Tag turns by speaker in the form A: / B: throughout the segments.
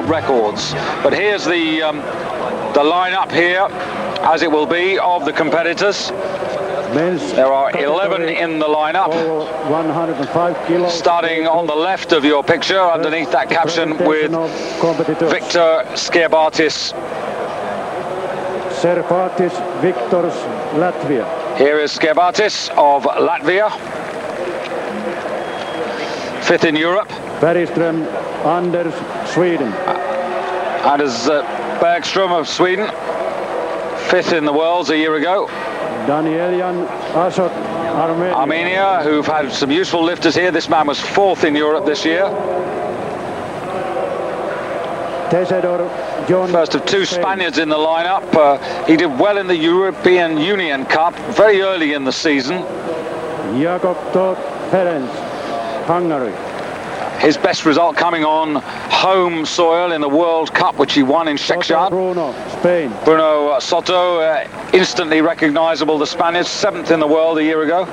A: world records. But here's the lineup here, as it will be, of the competitors. There are 11 in the lineup.
B: 105 kilos.
A: Starting on the left of your picture, underneath that caption, with Victor Skerbatis.
B: Skerbatis, Victor, Latvia.
A: Here is Skerbatis of Latvia. 5th in Europe.
B: Bergström, Anders, Sweden.
A: Anders Bergström of Sweden. 5th in the Worlds a year ago.
B: Danielian Asot,
A: Armenia, who've had some useful lifters here. This man was 4th in Europe this year.
B: Tesedor, John.
A: First of 2 Spaniards in the lineup. He did well in the European Union Cup very early in the season.
B: Jakob Todd Ferenc, Hungary.
A: His best result coming on home soil in the World Cup, which he won in Shekshad.
B: Bruno, Spain.
A: Bruno Soto, instantly recognisable, the Spaniards, 7th in the world a year ago.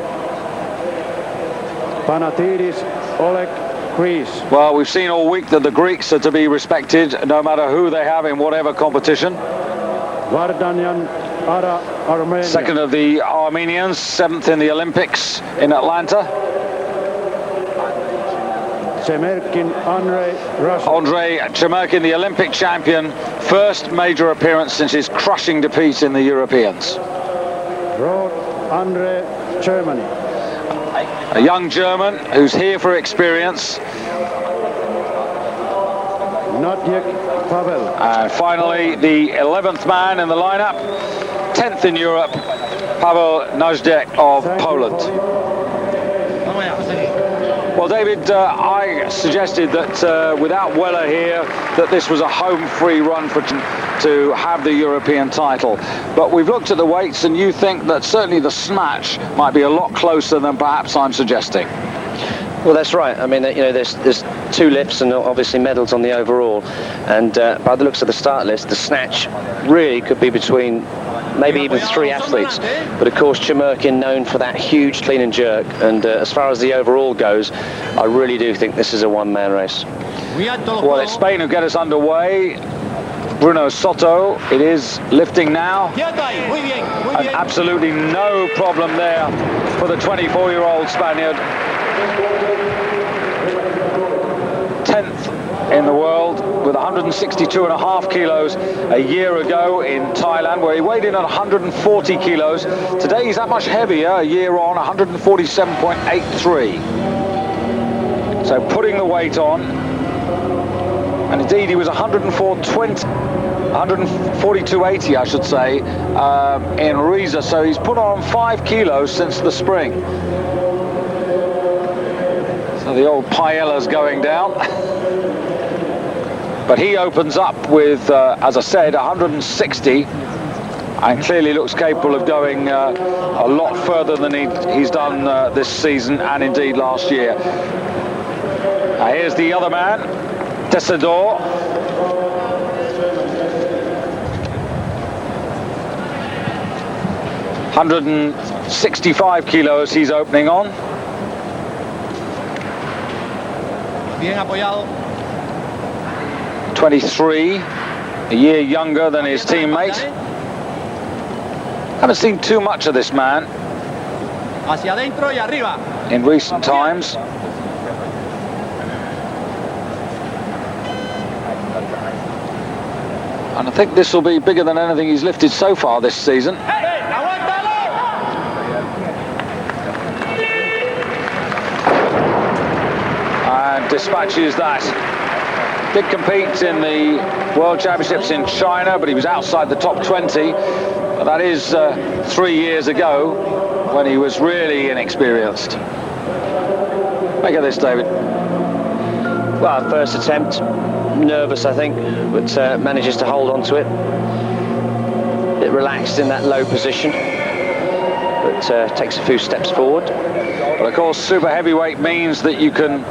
B: Panatidis, Oleg, Greece.
A: Well, we've seen all week that the Greeks are to be respected, no matter who they have in whatever competition.
B: Vardanyan, Ara, Armenia.
A: 2nd of the Armenians, 7th in the Olympics in Atlanta.
B: Chemerkin, Andrei, Russia.
A: Andrei Chemerkin, the Olympic champion, first major appearance since his crushing defeat in the Europeans.
B: Roth, Andrei, Germany.
A: A young German who's here for experience.
B: Nadjek Pavel.
A: And finally, the 11th man in the lineup, 10th in Europe, Pavel Najdek of Poland. Well, David, I suggested that without Weller here, that this was a home free run for to have the European title. But we've looked at the weights, and you think that certainly the snatch might be a lot closer than perhaps I'm suggesting.
C: Well, that's right. I mean, you know, there's 2 lifts and obviously medals on the overall. And by the looks of the start list, the snatch really could be between maybe even 3 athletes. But of course, Chemerkin known for that huge clean and jerk. And as far as the overall goes, I really do think this is a one-man race.
A: Well, it's Spain who get us underway. Bruno Soto, it is lifting now. And absolutely no problem there for the 24-year-old Spaniard. 10th in the world with 162.5 kilos a year ago in Thailand, where he weighed in at 140 kilos. Today he's that much heavier, a year on, 147.83. So putting the weight on, and indeed he was 142.80, I should say, in Riza. So he's put on 5 kilos since the spring. So the old paella's going down. But he opens up with, as I said, 160, and clearly looks capable of going a lot further than he's done this season and indeed last year. Here's the other man, Tesedor. $165 kilos he's opening on.
D: Bien apoyado.
A: 23, a year younger than his teammate. Haven't seen too much of this man
D: Hacia adentro y arriba.
A: in recent times. And I think this will be bigger than anything he's lifted so far this season. And dispatches that. Did compete in the World Championships in China, but he was outside the top 20. But that is 3 years ago, when he was really inexperienced. Make of this, David.
C: Well, first attempt, nervous I think, but manages to hold on to it. A bit relaxed in that low position, but takes a few steps forward.
A: But of course, super heavyweight means that you can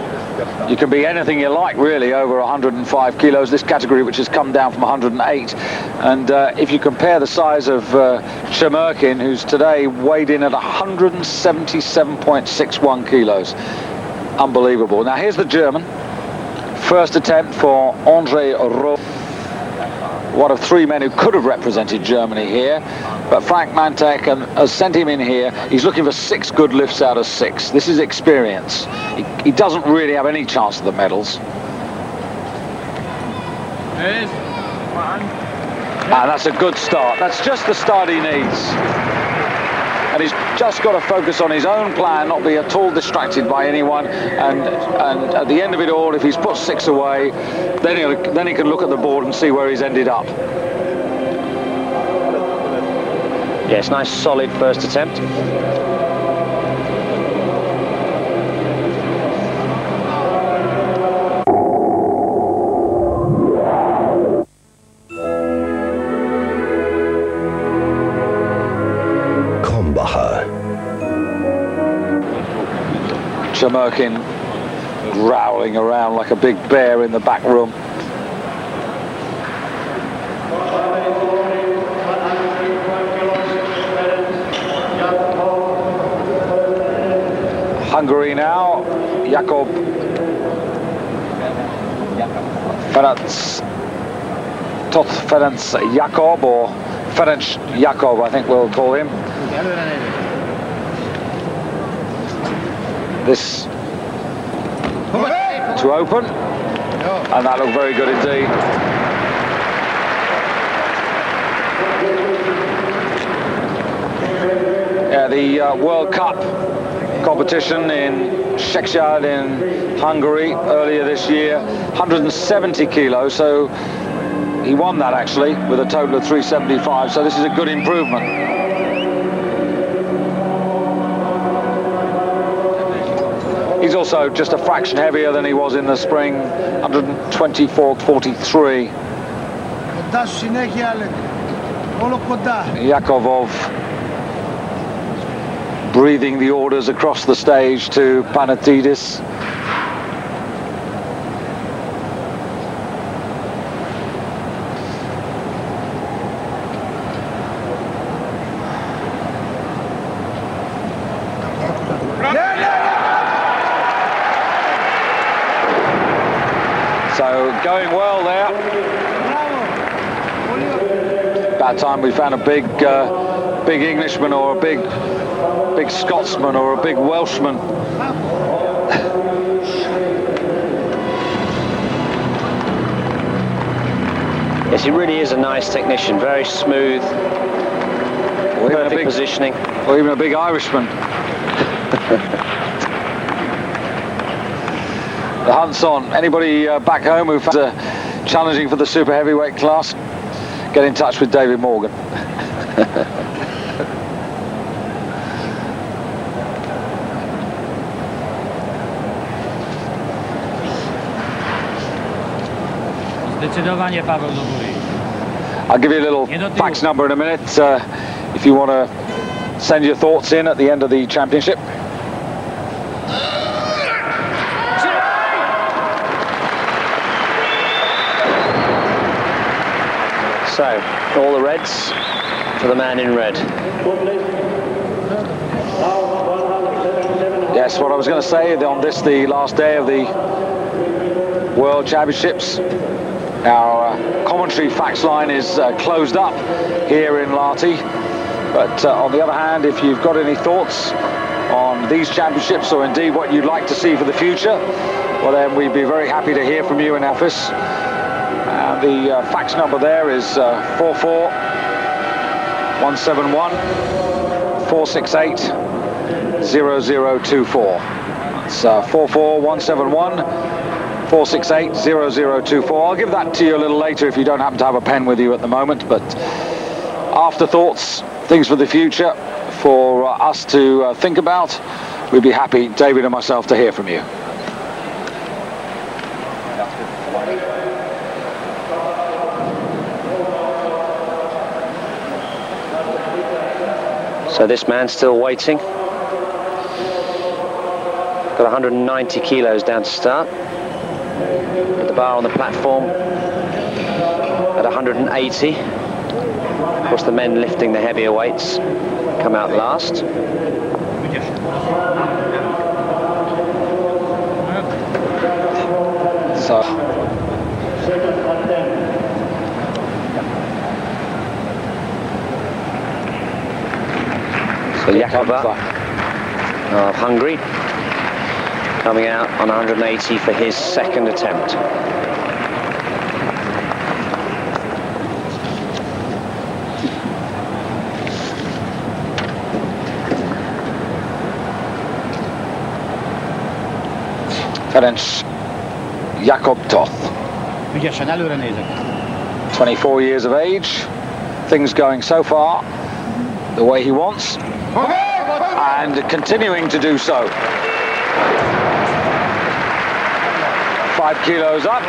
A: be anything you like, really, over 105 kilos, this category, which has come down from 108. And if you compare the size of Chemerkin, who's today weighed in at 177.61 kilos. Unbelievable. Now, here's the German, first attempt for Andre Roth, one of three men who could have represented Germany here, but Frank Mantek has sent him in here. He's looking for 6 good lifts out of 6. This is experience. He doesn't really have any chance of the medals. And that's a good start. That's just the start he needs. And he's just got to focus on his own plan, not be at all distracted by anyone. And at the end of it all, if he's put 6 away, then he can look at the board and see where he's ended up.
C: Yes, nice solid first attempt.
A: Chamerkin growling around like a big bear in the back room. Hungary now, Jakob Ferenc Jakob, or Ferenc Jakob, I think we'll call him. This to open, and that looked very good indeed. Yeah, the World Cup competition in Szekspár in Hungary earlier this year, 170 kilos, so he won that actually with a total of 375, so this is a good improvement. He's also just a fraction heavier than he was in the spring, 124.43. Yakovov breathing the orders across the stage to Panatidis. So going well there. About time we found a big Englishman or a big Scotsman or a big Welshman.
C: Yes, he really is a nice technician, very smooth, perfect positioning.
A: Or even a big Irishman. The hunt's on. Anybody back home who finds challenging for the super heavyweight class, get in touch with David Morgan.
E: Zdecydowanie Paweł do góry.
A: I'll give you a little fax number in a minute if you want to send your thoughts in at the end of the championship.
C: So, all the reds for the man in red.
A: Yes, what I was going to say on this, the last day of the World Championships, our commentary fax line is closed up here in Lahti. But on the other hand, if you've got any thoughts on these championships or indeed what you'd like to see for the future, well then we'd be very happy to hear from you in office. The fax number there is 44171 468 0024. It's 44171 468 0024. I'll give that to you a little later if you don't happen to have a pen with you at the moment, but afterthoughts, things for the future, for us to think about, we'd be happy, David and myself, to hear from you.
C: So this man's still waiting. Got 190 kilos down to start. Put the bar on the platform at 180. Of course, the men lifting the heavier weights come out last.
A: So
C: Jakova of Hungary, coming out on 180 for his second attempt.
A: Ferenc Jakobtoth,
D: Ügyesen előre nézek.
A: 24 years of age. Things going so far the way he wants, and continuing to do so. 5 kilos up,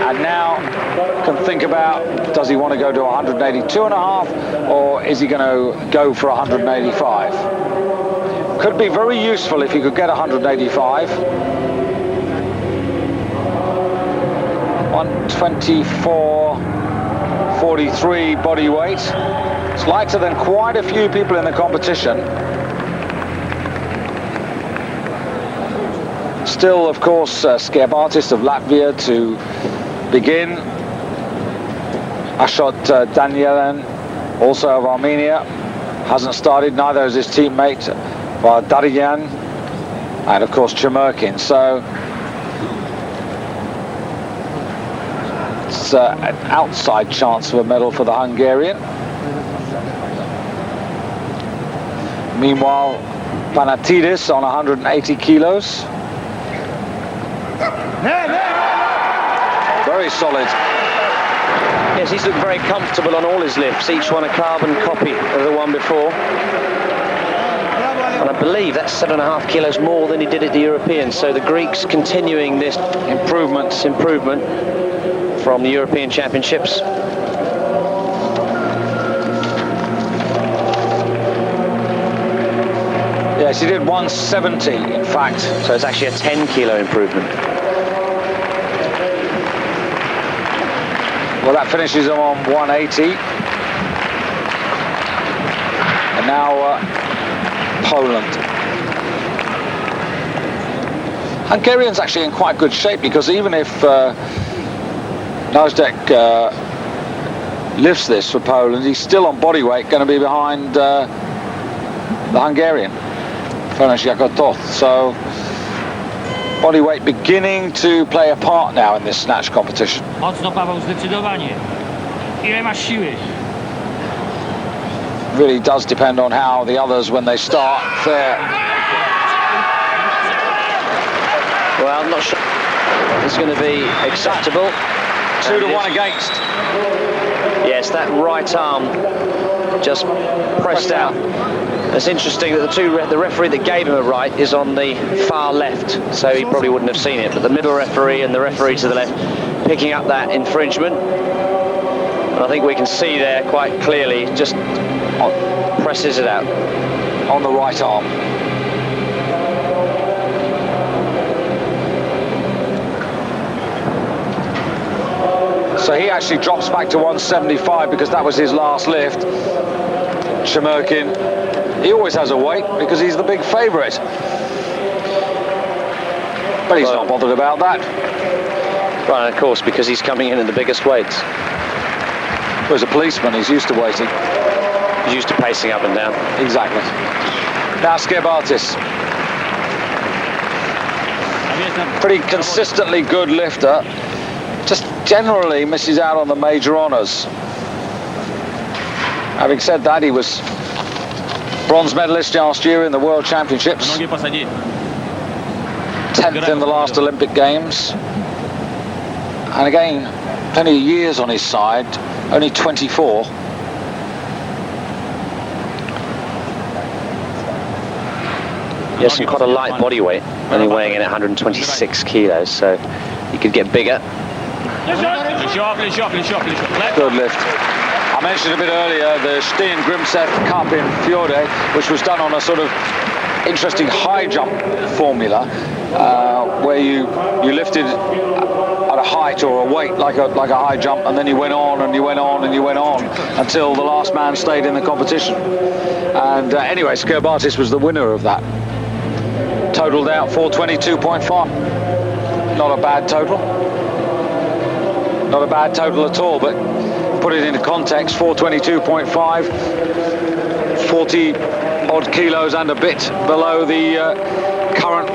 A: and now can think about, does he want to go to 182.5, or is he going to go for 185? Could be very useful if he could get 185. 124.43 body weight. It's lighter than quite a few people in the competition. Still, of course, Skerbatis of Latvia to begin. Ashot Danielen, also of Armenia, hasn't started, neither has his teammate Vardarian, and of course Chemerkin. So it's an outside chance of a medal for the Hungarian. Meanwhile, Panatidis on 180 kilos. Very solid.
C: Yes, he's looked very comfortable on all his lifts, each one a carbon copy of the one before. And I believe that's 7.5 kilos more than he did at the Europeans. So the Greeks continuing this improvement from the European Championships.
A: Yes, he did 170, in fact.
C: So it's actually a 10 kilo improvement.
A: Well, that finishes him on 180. And now Poland. Hungarian's actually in quite good shape, because even if Nazdek lifts this for Poland, he's still on body weight, going to be behind the Hungarian, Ferenc Jakobtoth. So body weight beginning to play a part now in this snatch competition.
E: Mocno, Paweł, zdecydowanie. Ile masz siły?
A: Really does depend on how the others, when they start there.
C: Well, I'm not sure it's going to be acceptable.
A: 2 to 1 against.
C: Yes, that right arm just pressed out. It's interesting that the referee that gave him a right is on the far left, so he probably wouldn't have seen it. But the middle referee and the referee to the left picking up that infringement. And I think we can see there quite clearly, just presses it out.
A: On the right arm. So he actually drops back to 175 because that was his last lift. Chemerkin, he always has a weight because he's the big favourite. But he's not bothered about that.
C: Right, of course, because he's coming in at the biggest weights.
A: Well, as a policeman, he's used to waiting.
C: He's used to pacing up and down.
A: Exactly. Now Skerbatis. Pretty consistently good lifter. Just generally misses out on the major honours. Having said that, he was bronze medalist last year in the World Championships. 10th in the last Olympic Games. And again, plenty of years on his side, only 24.
C: Yes, and quite a light body weight, only weighing in at 126 kilos, so he could get bigger.
A: Good lift. I mentioned a bit earlier the Steen Grimseth Cup in Fjorde, which was done on a sort of interesting high jump formula, where you lifted at a height or a weight like a high jump, and then you went on and you went on and you went on until the last man stayed in the competition. And anyway, Skerbatis was the winner of that. Totaled out 422.5. Not a bad total. Not a bad total at all, but put it into context, 422.5, 40 odd kilos and a bit below the current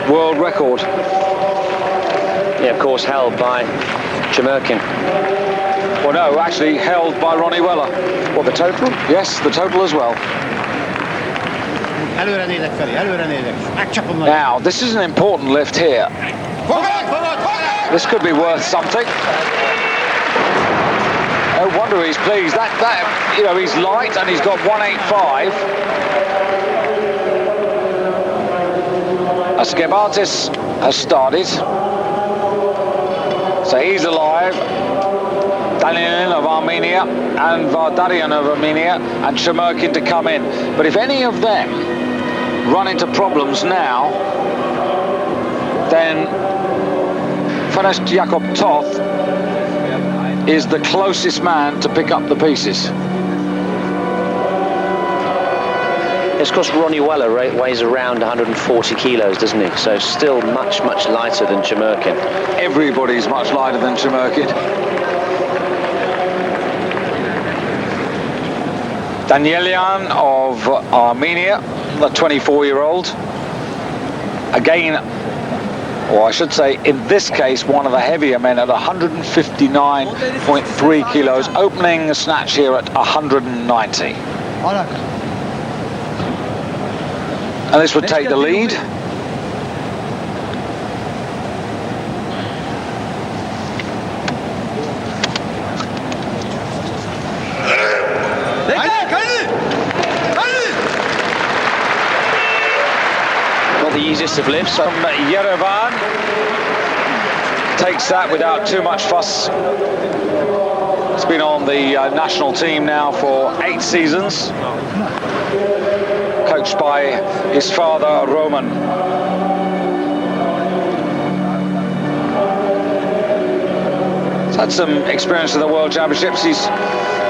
A: world record.
C: Yeah, of course, held by Chemerkin.
A: Well, no, actually held by Ronnie Weller.
C: What, the total?
A: Yes, the total as well.
D: Előre nézek, Feri, előre nézek. Megcsapom meg.
A: Now, this is an important lift here. This could be worth something. No wonder he's pleased. That you know, he's light and he's got 185. Askebatis has started. So he's alive. Daniel of Armenia and Vardarian of Armenia and Chemerkin to come in. But if any of them run into problems now, then Ferenc Jakob Toth is the closest man to pick up the pieces.
C: Of course, Ronnie Weller weighs around 140 kilos, doesn't he? So still much, much lighter than Chemerkin.
A: Everybody's much lighter than Chemerkin. Danielian of Armenia, the 24-year-old. Again, or I should say, in this case, one of the heavier men at 159.3 kilos, opening a snatch here at 190. And this would take the lead.
C: Not the easiest of lifts.
A: From Yerevan takes that without too much fuss. He's been on the national team now for 8 seasons. Coached by his father, Roman. He's had some experience in the World Championships. He's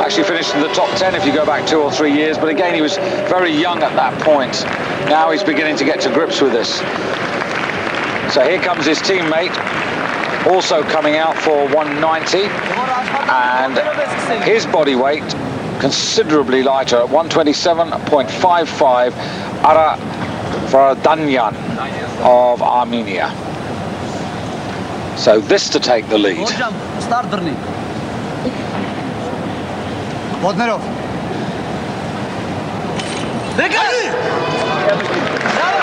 A: actually finished in the top 10 if you go back 2 or 3 years, but again, he was very young at that point. Now he's beginning to get to grips with this. So here comes his teammate, also coming out for 190, and his body weight considerably lighter at 127.55, Ara Vardanyan of Armenia. So this to take the lead.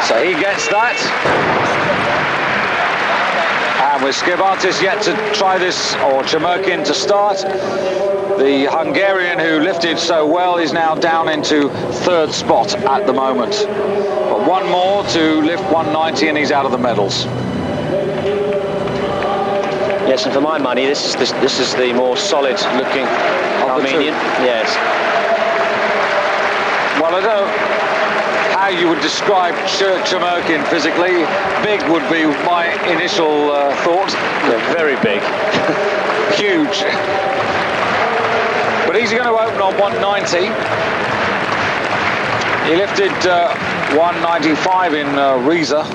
A: So he gets that. And with Skibatis yet to try this, or Chemerkin to start, the Hungarian who lifted so well is now down into 3rd spot at the moment. But one more to lift 190 and he's out of the medals.
C: Yes, and for my money, this is the more solid-looking Armenian. Yes.
A: Well, I don't know how you would describe Chemerkin physically. Big would be my initial thought.
C: Yeah, very big.
A: Huge. But he's going to open on 190. He lifted 195 in Riesa,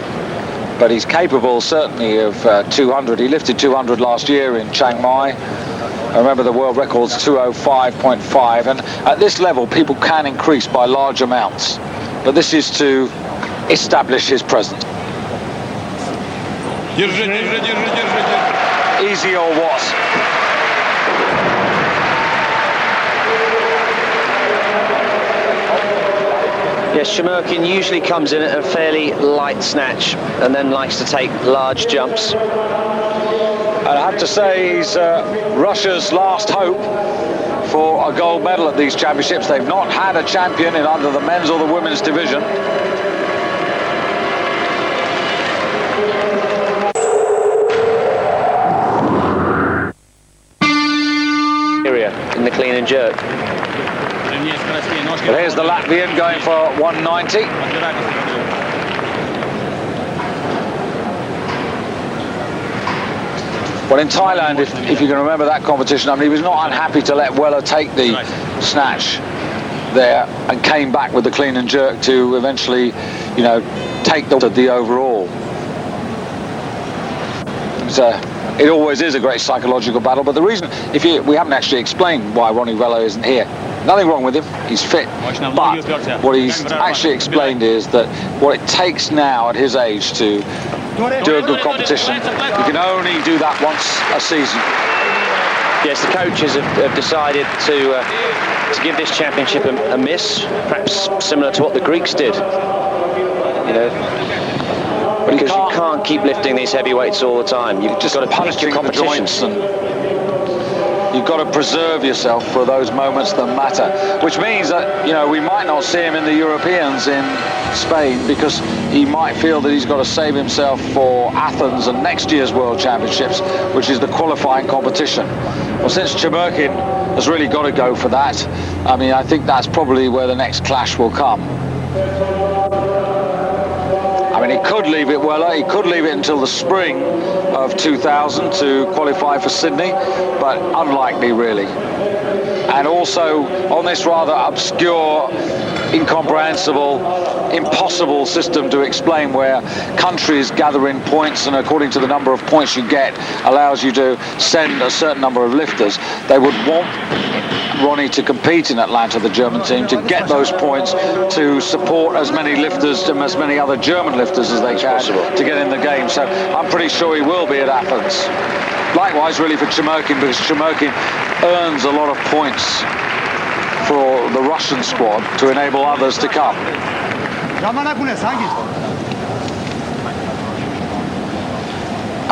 A: but he's capable certainly of 200. He lifted 200 last year in Chiang Mai. I remember the world record's 205.5, and at this level people can increase by large amounts, but this is to establish his presence. Easy or what?
C: Yes, Chemerkin usually comes in at a fairly light snatch and then likes to take large jumps.
A: I have to say he's Russia's last hope for a gold medal at these championships. They've not had a champion in either the men's or the women's division.
C: In the clean and jerk.
A: But here's the Latvian going for 190. Well, in Thailand, if you can remember that competition, I mean, he was not unhappy to let Weller take the snatch there and came back with the clean and jerk to eventually, you know, take the overall. It always is a great psychological battle, but the reason, we haven't actually explained why Ronnie Weller isn't here. Nothing wrong with him, he's fit, but what he's actually explained is that what it takes now at his age to do a good competition, you can only do that once a season.
C: Yes, the coaches have decided to give this championship a miss, perhaps similar to what the Greeks did. You know, because you can't keep lifting these heavy weights all the time. You've just got to pick your competitions.
A: You've got to preserve yourself for those moments that matter, which means that, you know, we might not see him in the Europeans in Spain because he might feel that he's got to save himself for Athens and next year's World Championships, which is the qualifying competition. Well, since Chemurkin has really got to go for that, I mean, I think that's probably where the next clash will come. I mean, he could leave it Weller, he could leave it until the spring of 2000 to qualify for Sydney, but unlikely really. And also on this rather obscure, incomprehensible, impossible system to explain, where countries gather in points and according to the number of points you get allows you to send a certain number of lifters. They would want Ronnie to compete in Atlanta, the German team, to get those points to support as many lifters and as many other German lifters as they can to get in the game. So I'm pretty sure he will be at Athens. Likewise really for Chemurkin, because Chemurkin earns a lot of points for the Russian squad to enable others to come.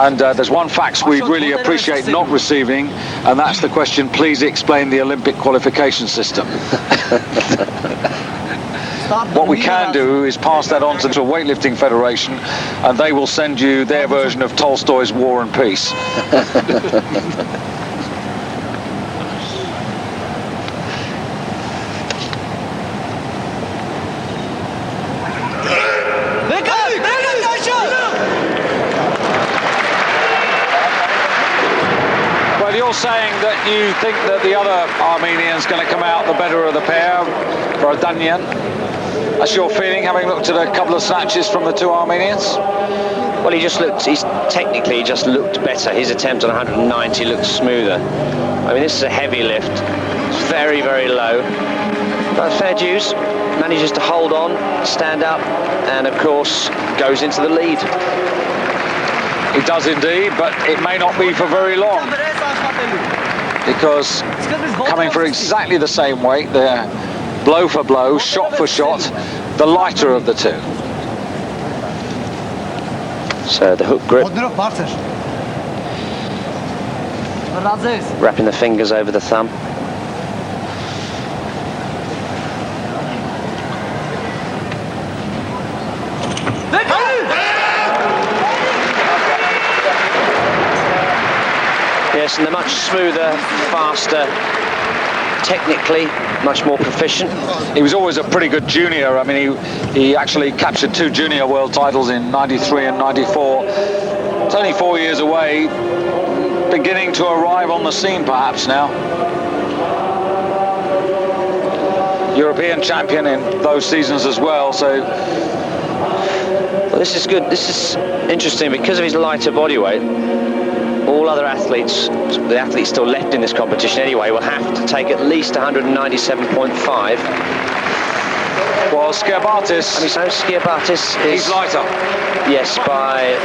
A: And there's one fact we really appreciate not receiving, and that's the question, please explain the Olympic qualification system. What we can do is pass that on to the Weightlifting Federation, and they will send you their version of Tolstoy's War and Peace. You're saying that you think that the other Armenian's going to come out the better of the pair, Vardanyan. That's your feeling, having looked at a couple of snatches from the two Armenians?
C: Well, he's technically just looked better. His attempt on 190 looked smoother. I mean, this is a heavy lift. It's very, very low. But fair dues. Manages to hold on, stand up, and of course goes into the lead.
A: He does indeed, but it may not be for very long, because coming for exactly the same weight, they're blow for blow, shot for shot, the lighter of the two.
C: So the hook grip, wrapping the fingers over the thumb. Yes, and they're much smoother, faster, technically much more proficient.
A: He was always a pretty good junior. I mean, he actually captured 2 junior world titles in 93 and 94. It's only 4 years away, beginning to arrive on the scene perhaps now. European champion in those seasons as well, so...
C: Well, this is good. This is interesting because of his lighter body weight. All other athletes, the athletes still left in this competition anyway, will have to take at least 197.5.
A: Well, Skiabatis...
C: I mean, so Skiabatis is...
A: He's lighter.
C: Yes, by...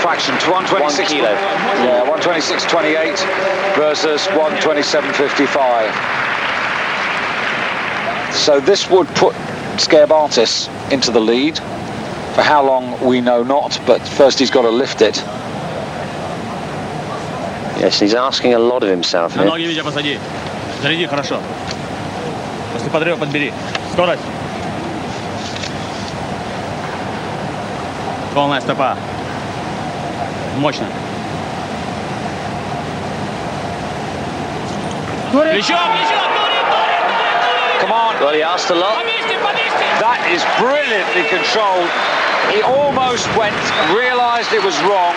A: fraction, to 126...
C: 1 kilo.
A: Yeah, 126.28 versus 127.55. So this would put Skiabatis into the lead. For how long, we know not, but first he's got to lift it.
C: Yes, he's asking a lot of himself here.
E: Ноги видя позади. Заряди хорошо. После подрыва подбери. Скорость. Полная стопа. Мощно. Плечо, плечо.
A: Come on.
C: Well, he asked a lot.
A: That is brilliantly controlled. He almost went, realised it was wrong,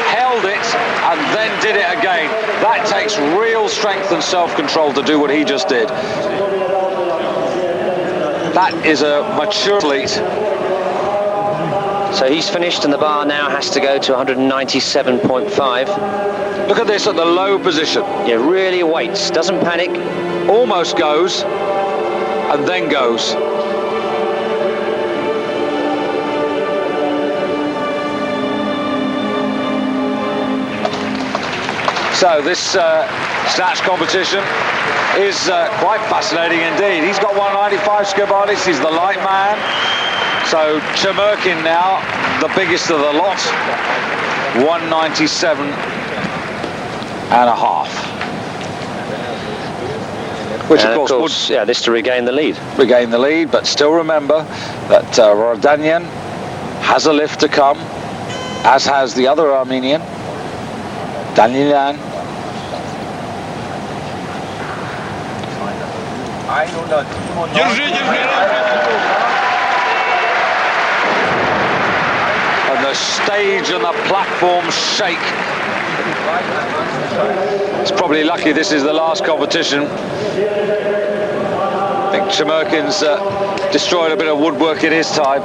A: held it, and then did it again. That takes real strength and self-control to do what he just did. That is a mature athlete.
C: So he's finished, and the bar now has to go to 197.5.
A: Look at this at the low position.
C: Yeah, really waits, doesn't panic.
A: Almost goes, and then goes. So this snatch competition is quite fascinating indeed. He's got 195, Skirbardis, he's the light man. So Chemerkin now, the biggest of the lot, 197.5. Which of course would,
C: yeah, this to regain the lead.
A: Regain the lead, but still remember that Vardanyan has a lift to come, as has the other Armenian, Danilyan. And the stage and the platform shake. It's probably lucky this is the last competition. I think Chemerkin's destroyed a bit of woodwork in his time.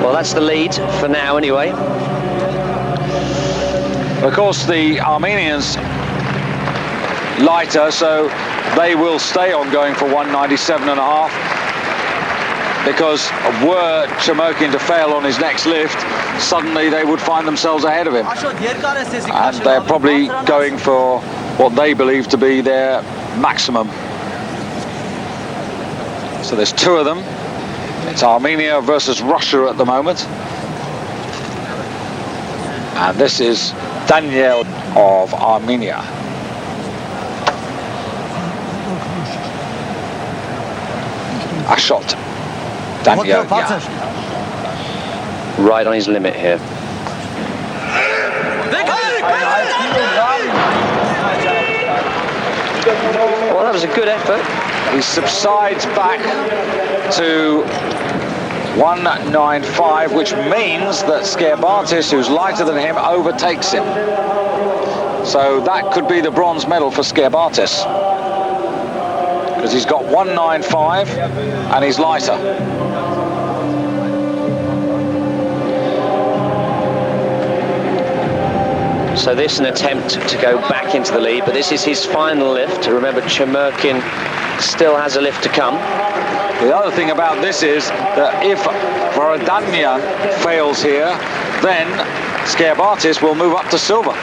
C: Well, that's the lead for now anyway.
A: Of course, the Armenians lighter, so they will stay on going for 197.5, because were Chemerkin to fail on his next lift, suddenly they would find themselves ahead of him. And they're probably going for what they believe to be their maximum. So there's two of them. It's Armenia versus Russia at the moment. And this is Daniel of Armenia. A shot. Daniel, yeah.
C: Right on his limit here. Well, that was a good effort.
A: He subsides back to 195, which means that Skirbardis, who's lighter than him, overtakes him. So that could be the bronze medal for Skirbardis, because he's got 195 and he's lighter.
C: So this an attempt to go back into the lead, but this is his final lift. Remember, Chemerkin still has a lift to come.
A: The other thing about this is that if Vardanyan fails here, then Skirbardis will move up to silver.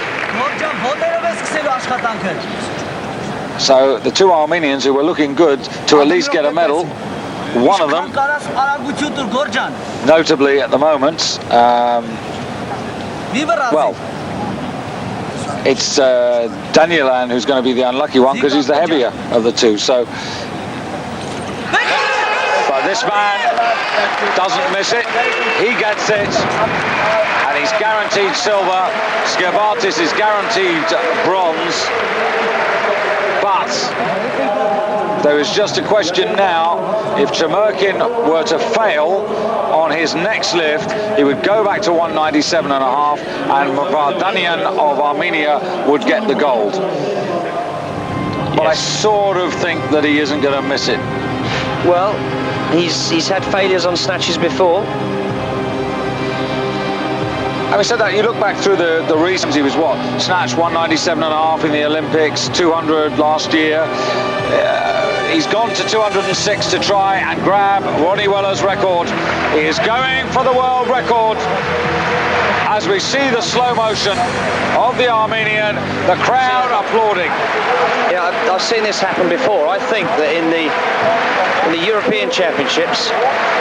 A: So the two Armenians who were looking good to at least get a medal, one of them, notably at the moment, well, it's Danilyan who's going to be the unlucky one, because he's the heavier of the two. So, but this man doesn't miss it. He gets it, and he's guaranteed silver. Skirbardis is guaranteed bronze. But there is just a question now. If Chemerkin were to fail on his next lift, he would go back to 197.5, and Vardanyan of Armenia would get the gold. But I sort of think that he isn't going to miss it.
C: Well, he's had failures on snatches before.
A: Having said that, you look back through the recent, he was what? Snatched 197.5 in the Olympics, 200 last year. He's gone to 206 to try and grab Ronnie Weller's record. He is going for the world record. As we see the slow motion of the Armenian, the crowd applauding.
C: Yeah, I've seen this happen before. I think that in the European Championships,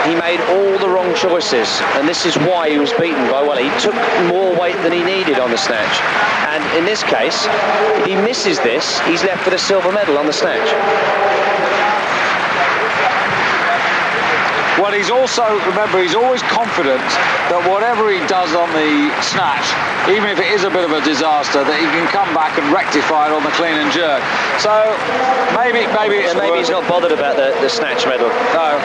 C: he made all the wrong choices, and this is why he was beaten by Weller. He took more weight than he needed on the snatch, and in this case, if he misses this, he's left with a silver medal on the snatch.
A: Well, he's also, remember, he's always confident that whatever he does on the snatch, even if it is a bit of a disaster, that he can come back and rectify it on the clean and jerk. So maybe
C: he's not bothered about the snatch medal.
A: No.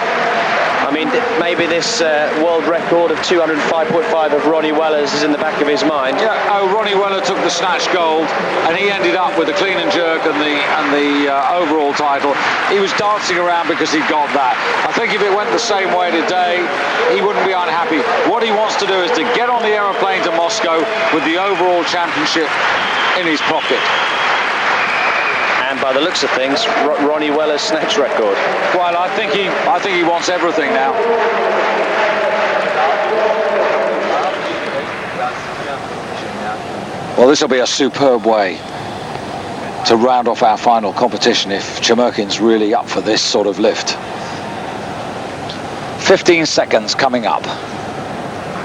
C: I mean, maybe this world record of 205.5 of Ronnie Weller's is in the back of his mind.
A: Yeah, Ronnie Weller took the snatch gold, and he ended up with the clean and jerk and the overall title. He was dancing around because he got that. I think if it went the same way today, he wouldn't be unhappy. What he wants to do is to get on the aeroplane to Moscow with the overall championship in his pocket.
C: And by the looks of things, Ronnie Weller's snatch record.
A: Well, I think he wants everything now. Well, this will be a superb way to round off our final competition if Chemurkin's really up for this sort of lift. 15 seconds coming up.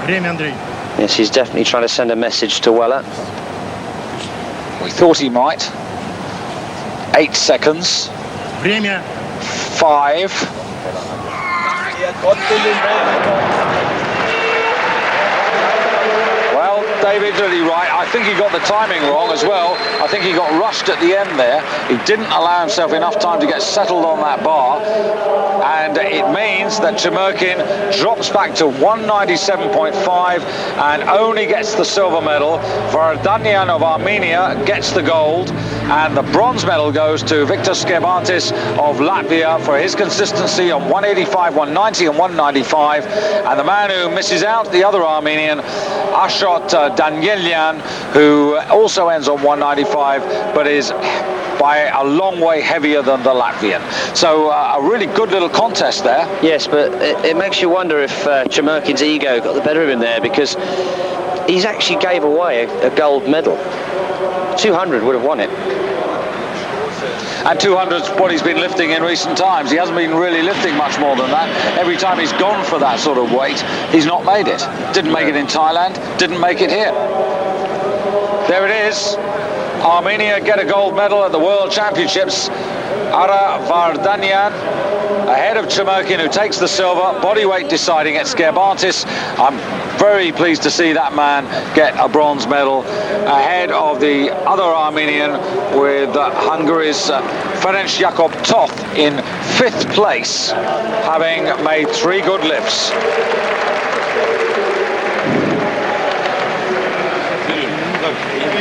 C: Yes, he's definitely trying to send a message to Weller.
A: We thought he might. 8 seconds. 5. Well, David did he right. I think he got the timing wrong as well. I think he got rushed at the end there. He didn't allow himself enough time to get settled on that bar. And it means that Chemurkin drops back to 197.5 and only gets the silver medal. Vardanyan of Armenia gets the gold, and the bronze medal goes to Victor Skerbantis of Latvia for his consistency on 185, 190 and 195. And the man who misses out, the other Armenian, Ashot Danielyan, who also ends on 195 but is by a long way heavier than the Latvian. So a really good little contest there.
C: Yes, but it makes you wonder if Chemurkin's ego got the better of him there, because he's actually gave away a gold medal. 200 would have won it.
A: And 200's what he's been lifting in recent times. He hasn't been really lifting much more than that. Every time he's gone for that sort of weight, he's not made it. Didn't make it in Thailand, didn't make it here. There it is. Armenia get a gold medal at the World Championships. Ara Vardanyan ahead of Chemurkin, who takes the silver. Bodyweight deciding at Skerbantis. I'm very pleased to see that man get a bronze medal ahead of the other Armenian, with Hungary's Ferenc Jakob Toth in 5th place, having made 3 good lifts.